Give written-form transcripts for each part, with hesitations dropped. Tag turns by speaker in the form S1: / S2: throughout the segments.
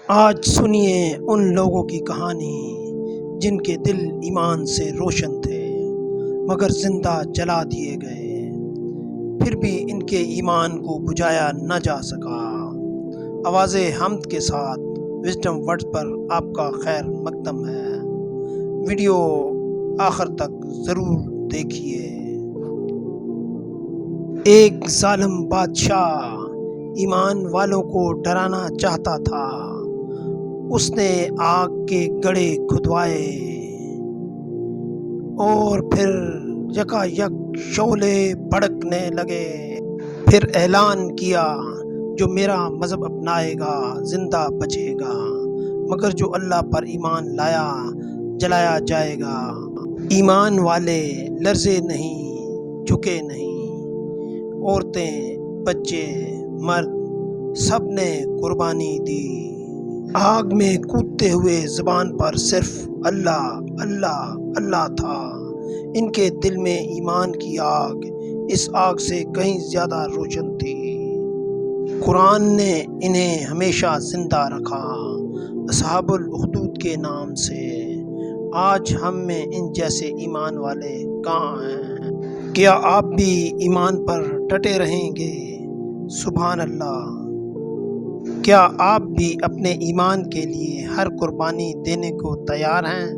S1: آج سنیے ان لوگوں کی کہانی جن کے دل ایمان سے روشن تھے مگر زندہ جلا دیے گئے، پھر بھی ان کے ایمان کو بجھایا نہ جا سکا۔ آواز حمد کے ساتھ وزڈم ورڈز پر آپ کا خیر مقدم ہے۔ ویڈیو آخر تک ضرور دیکھیے۔ ایک ظالم بادشاہ ایمان والوں کو ڈرانا چاہتا تھا۔ اس نے آگ کے گڑھے کھدوائے اور پھر یکا یک شعلے بھڑکنے لگے۔ پھر اعلان کیا، جو میرا مذہب اپنائے گا زندہ بچے گا، مگر جو اللہ پر ایمان لایا جلایا جائے گا۔ ایمان والے لرزے نہیں، جھکے نہیں، عورتیں، بچے، مرد سب نے قربانی دی۔ آگ میں کودتے ہوئے زبان پر صرف اللہ اللہ اللہ تھا۔ ان کے دل میں ایمان کی آگ اس آگ سے کہیں زیادہ روشن تھی۔ قرآن نے انہیں ہمیشہ زندہ رکھا اصحاب الاخدود کے نام سے۔ آج ہم میں ان جیسے ایمان والے کہاں ہیں؟ کیا آپ بھی ایمان پر ڈٹے رہیں گے؟ سبحان اللہ! کیا آپ بھی اپنے ایمان کے لیے ہر قربانی دینے کو تیار ہیں؟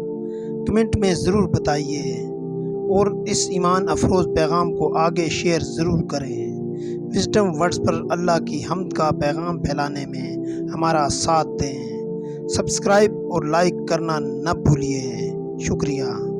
S1: کمنٹ میں ضرور بتائیے اور اس ایمان افروز پیغام کو آگے شیئر ضرور کریں۔ وزڈم ورڈز پر اللہ کی حمد کا پیغام پھیلانے میں ہمارا ساتھ دیں۔ سبسکرائب اور لائک کرنا نہ بھولیے۔ شکریہ۔